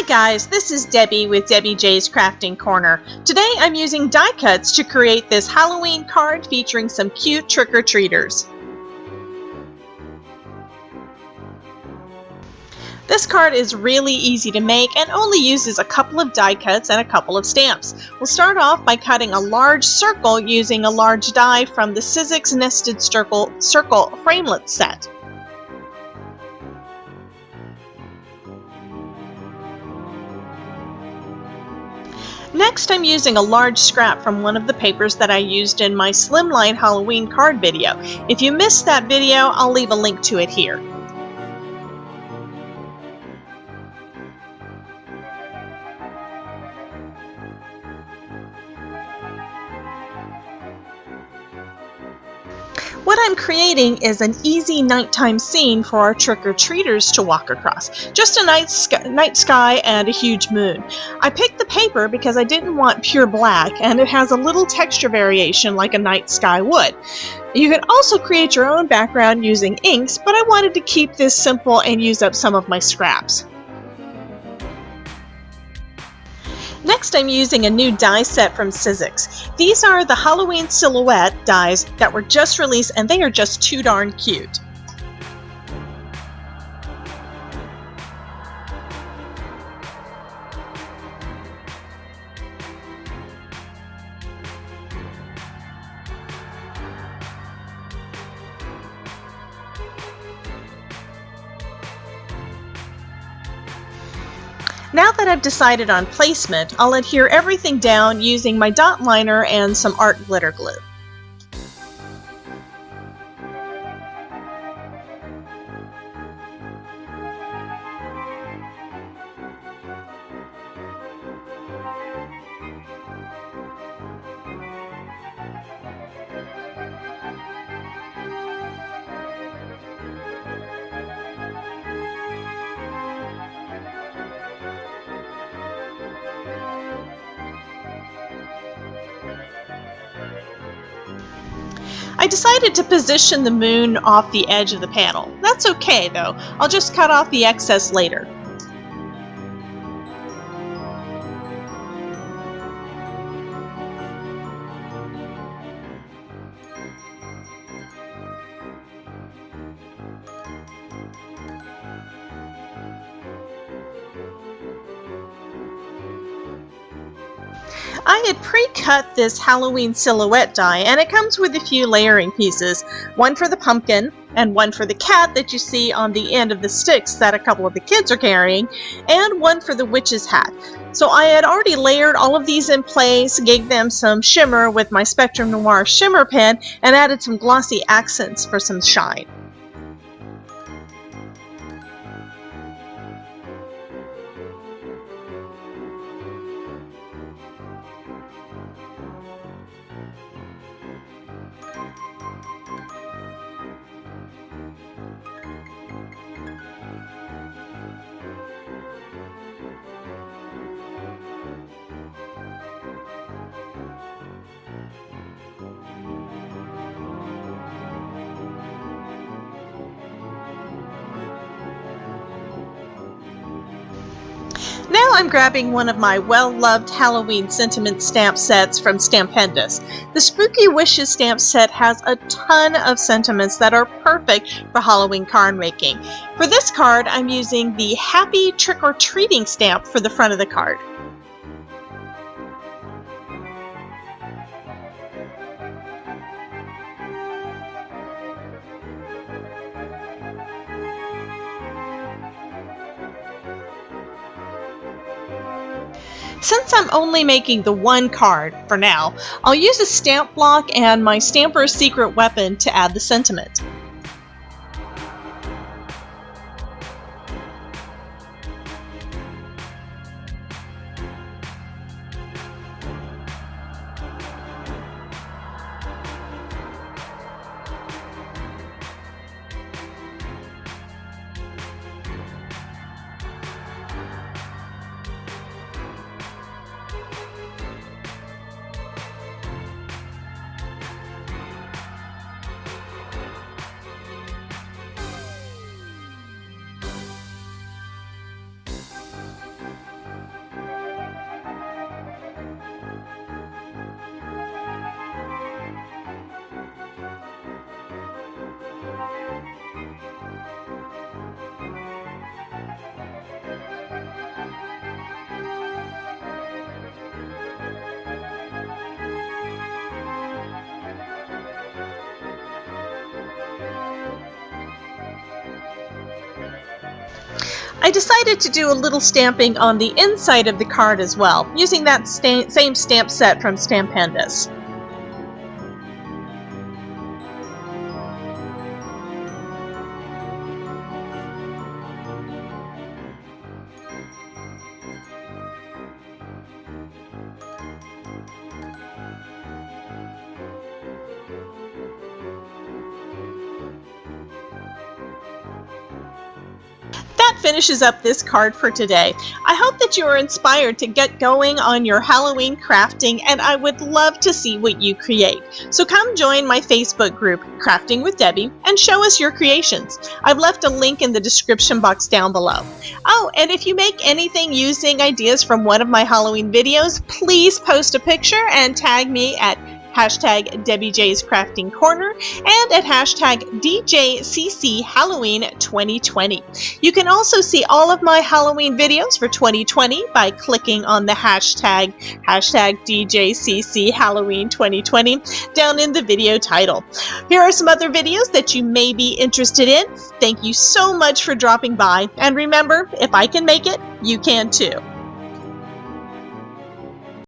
Hi guys, this is Debbie with Debbie J's Crafting Corner. Today I'm using die cuts to create this Halloween card featuring some cute trick-or-treaters. This card is really easy to make and only uses a couple of die cuts and a couple of stamps. We'll start off by cutting a large circle using a large die from the Sizzix Nested Circle Framelit set. Next, I'm using a large scrap from one of the papers that I used in my Slimline Halloween card video. If you missed that video, I'll leave a link to it here. What I'm creating is an easy nighttime scene for our trick-or-treaters to walk across. Just a night sky and a huge moon. I picked the paper because I didn't want pure black, and it has a little texture variation like a night sky would. You can also create your own background using inks, but I wanted to keep this simple and use up some of my scraps. Next, I'm using a new die set from Sizzix. These are the Halloween silhouette dies that were just released, and they are just too darn cute. Now that I've decided on placement, I'll adhere everything down using my dot liner and some art glitter glue. I decided to position the moon off the edge of the panel. That's okay though, I'll just cut off the excess later. I had pre-cut this Halloween silhouette die, and it comes with a few layering pieces, one for the pumpkin and one for the cat that you see on the end of the sticks that a couple of the kids are carrying, and one for the witch's hat. So I had already layered all of these in place, gave them some shimmer with my Spectrum Noir shimmer pen, and added some glossy accents for some shine. Now I'm grabbing one of my well-loved Halloween sentiment stamp sets from Stampendous. The Spooky Wishes stamp set has a ton of sentiments that are perfect for Halloween card making. For this card, I'm using the Happy Trick-or-Treating stamp for the front of the card. Since I'm only making the one card for now, I'll use a stamp block and my Stamper's Secret Weapon to add the sentiment. I decided to do a little stamping on the inside of the card as well, using that same stamp set from Stamp Pandas. That finishes up this card for today. I hope that you are inspired to get going on your Halloween crafting, and I would love to see what you create. So come join my Facebook group, Crafting with Debbie, and show us your creations. I've left a link in the description box down below. Oh, and if you make anything using ideas from one of my Halloween videos, please post a picture and tag me at hashtag DebbieJ's Crafting Corner and at hashtag DJCC Halloween 2020. You can also see all of my Halloween videos for 2020 by clicking on the hashtag DJCC Halloween 2020 down in the video title. Here are some other videos that you may be interested in. Thank you so much for dropping by, and remember, if I can make it, you can too.